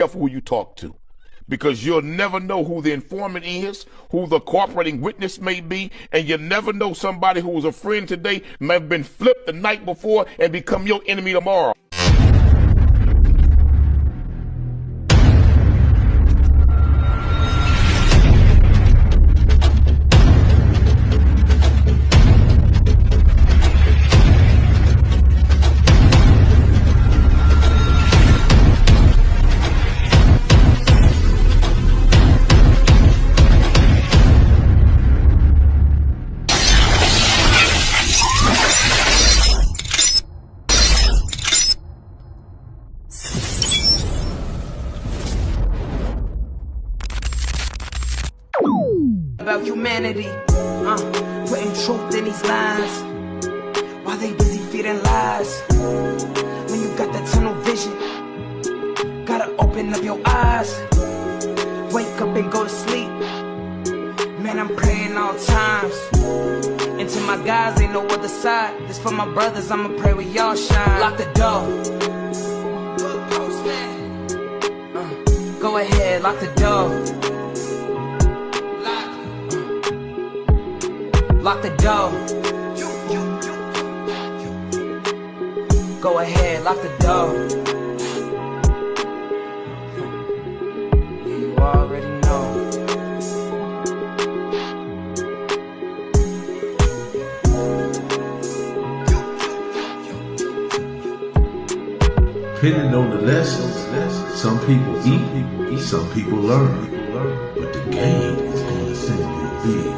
careful who you talk to, because you'll never know who the informant is, who the cooperating witness may be, and you never know, somebody who was a friend today may have been flipped the night before and become your enemy tomorrow. About humanity, putting truth in these lines, while they busy feeding lies. When you got that tunnel vision, gotta open up your eyes. Wake up and go to sleep. Man, I'm praying all times. And to my guys, ain't no other side. This for my brothers, I'ma pray with y'all shine. Lock the door. Go ahead, lock the door. Lock the door. Go ahead, lock the door. Yeah, you already know. Depending on the lessons, some people eat, some people learn. But the game is going to send you big.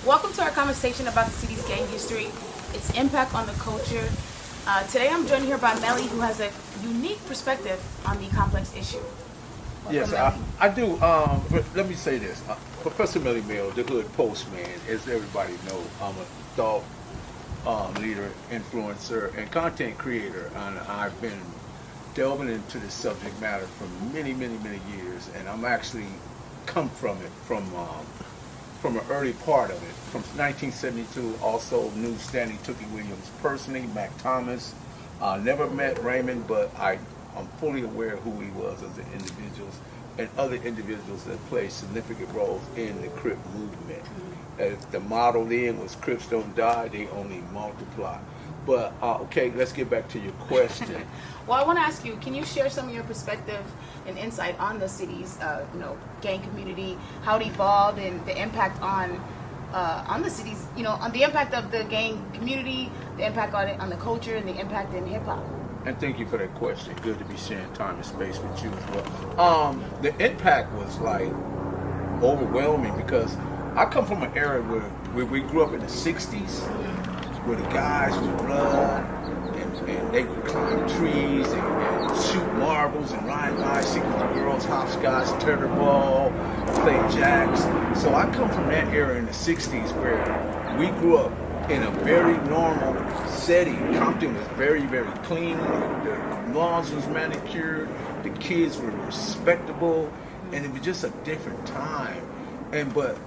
Welcome to our conversation about the city's gang history, its impact on the culture. Today I'm joined here by Melly, who has a unique perspective on the complex issue. Welcome, yes, Melly. I do. But let me say this. Professor Melly Mill, Dahoodpostman, as everybody knows, I'm a thought leader, influencer, and content creator. And I've been delving into this subject matter for many, many, many years, and I'm actually come from it from an early part of it, from 1972. Also knew Stanley Tookie Williams personally, Mac Thomas. Never met Raymond, but I'm fully aware of who he was as an individual, and other individuals that played significant roles in the Crip movement. As the motto then was, Crips don't die, they only multiply. But okay, let's get back to your question. Well, I want to ask you, can you share some of your perspective and insight on the city's, gang community, how it evolved, and the impact on the city's, on the impact of the gang community, the impact on the culture, and the impact in hip hop? And thank you for that question. Good to be sharing time and space with you as well. The impact was like overwhelming, because I come from an era where we grew up in the 60s, where the guys would run and they would climb trees and shoot marbles and ride bicycles with girls, hopscotch, tetherball, play jacks. So I come from that era in the 60s where we grew up in a very normal setting. Compton was very, very clean. The lawns was manicured. The kids were respectable, and it was just a different time. But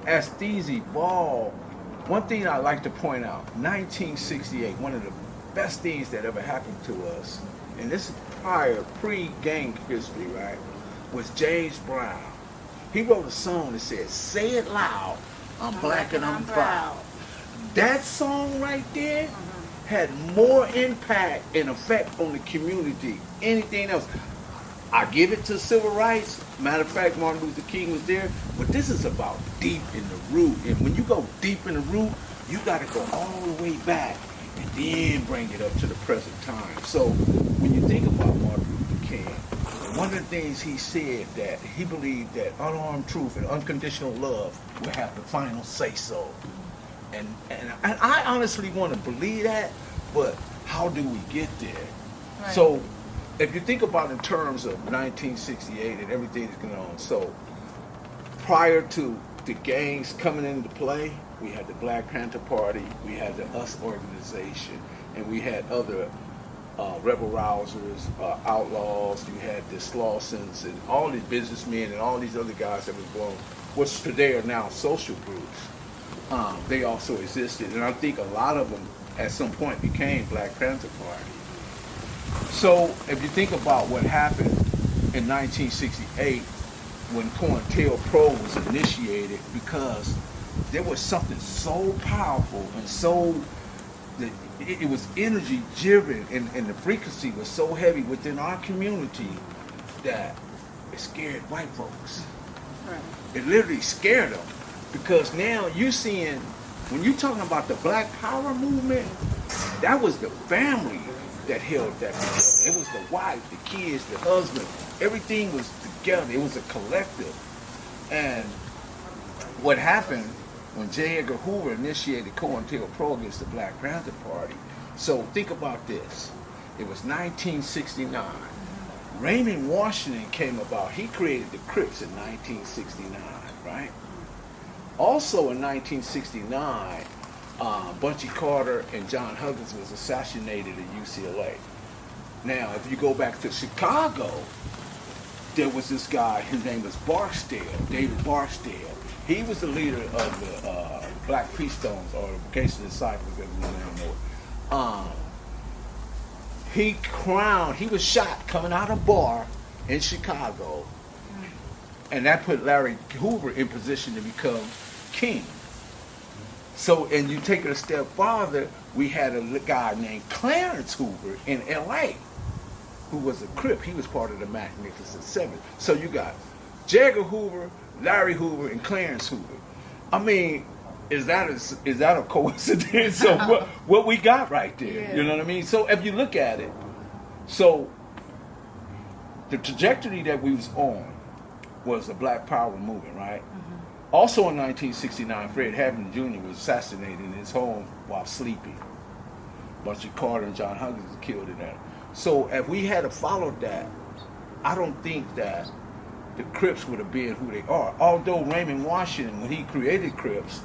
as things evolved, one thing I like to point out, 1968, one of the best things that ever happened to us, and this is pre-gang history, right, was James Brown. He wrote a song that said, "Say it loud, I'm black and I'm proud." That song right there had more impact and effect on the community, anything else. I give it to civil rights. Matter of fact, Martin Luther King was there. But this is about deep in the root. And when you go deep in the root, you got to go all the way back and then bring it up to the present time. So when you think about Martin Luther King, one of the things he said, that he believed that unarmed truth and unconditional love would have the final say-so. And I honestly want to believe that, but how do we get there? Right. So if you think about in terms of 1968 and everything that's going on, so prior to the gangs coming into play, we had the Black Panther Party, we had the US organization, and we had other rebel rousers, outlaws. You had the Slawsons and all these businessmen and all these other guys that was born, which today are now social groups. they also existed, and I think a lot of them at some point became Black Panther Party. So if you think about what happened in 1968 when COINTELPRO was initiated, because there was something so powerful and so that it was energy driven, and the frequency was so heavy within our community that it scared white folks. Right. It literally scared them, because now you're seeing, when you're talking about the Black Power movement, that was the family that held that together. It was the wife, the kids, the husband. Everything was together. It was a collective. And what happened when J. Edgar Hoover initiated COINTELPRO against the Black Panther Party? So think about this. It was 1969. Raymond Washington came about. He created the Crips in 1969, right? Also in 1969, Bunchy Carter and John Huggins was assassinated at UCLA. Now, if you go back to Chicago, there was this guy, his name was Barksdale, David Barksdale. He was the leader of the Black Peace Stones, or the Vocation Disciples, as we now know it. He was shot coming out of a bar in Chicago, and that put Larry Hoover in position to become king. So, and you take it a step farther, we had a guy named Clarence Hoover in LA, who was a Crip. He was part of the Magnificent Seven. So you got J. Edgar Hoover, Larry Hoover, and Clarence Hoover. I mean, is that a coincidence? So what we got right there, Yeah. You know what I mean? So if you look at it, so the trajectory that we was on was the Black Power movement, right? Also in 1969, Fred Hampton Jr. was assassinated in his home while sleeping. Bunchy Carter and John Huggins was killed in that. So if we had to follow that, I don't think that the Crips would have been who they are. Although Raymond Washington, when he created Crips,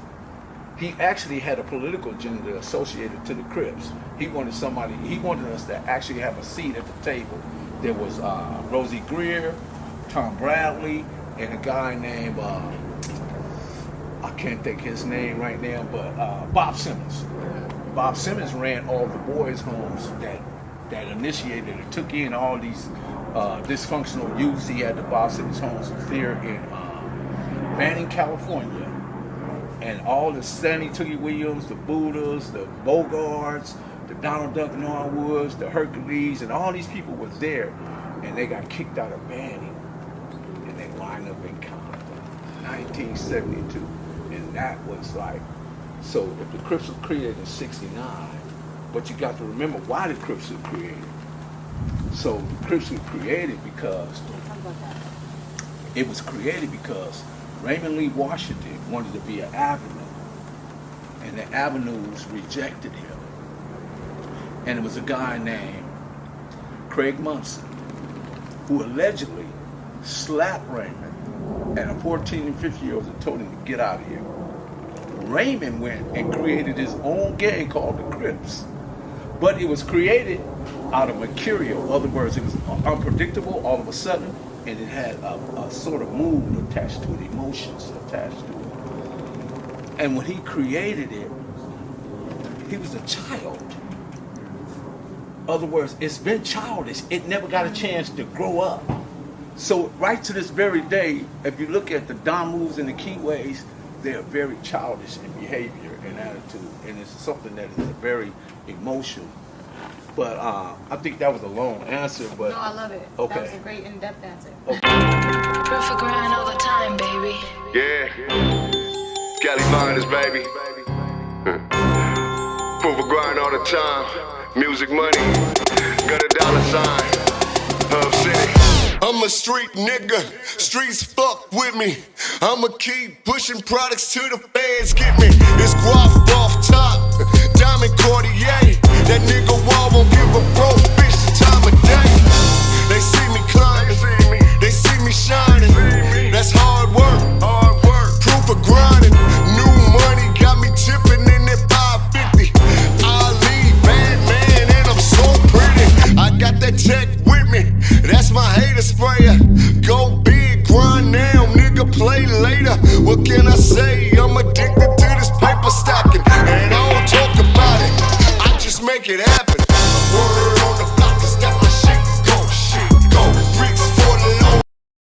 he actually had a political agenda associated to the Crips. He wanted us to actually have a seat at the table. There was Rosie Greer, Tom Bradley, and a guy named, I can't think his name right now, but Bob Simmons. Bob Simmons ran all the boys' homes that initiated and took in all these dysfunctional youths. He had the Bob Simmons homes here in Manning, California. And all the Stanley Tookie Williams, the Buddhas, the Bogarts, the Donald Duck Norwoods, the Hercules, and all these people was there. And they got kicked out of Manning. And they lined up in Compton, 1972. And that was like, so if the Crips was created in 69, but you got to remember why the Crips were created. So the Crips were created because it was created because Raymond Lee Washington wanted to be an avenue, and the avenues rejected him. And it was a guy named Craig Munson who allegedly slapped Raymond at a 14 and 15-year-old and told him to get out of here. Raymond went and created his own gang called the Crips. But it was created out of mercurial. In other words, it was unpredictable all of a sudden, and it had a sort of mood attached to it, emotions attached to it. And when he created it, he was a child. In other words, it's been childish. It never got a chance to grow up. So right to this very day, if you look at the Don moves and the keyways, they're very childish in behavior and attitude, and it's something that is very emotional. But I think that was a long answer, but... No, I love it. Okay. That was a great in-depth answer. Perfect grind all the time, baby. Yeah. Cali Miners, baby. Proof of grind all the time. Music money. Got a dollar sign. Hub City. I'm a street nigga. Streets fuck with me. I'ma keep pushing products till the feds get me. It's guap off top. Diamond Cartier. That nigga wall won't give a broke bitch the time of day. They see me climbing. They see me shining. That's hard work. Proof of grinding. New money got me tipping in that 550. Ali, bad man, and I'm so pretty. I got that tech with me. That's my hater sprayer. Go big, grind now, nigga, play later. What can I say? I'm addicted to this paper. make it happen.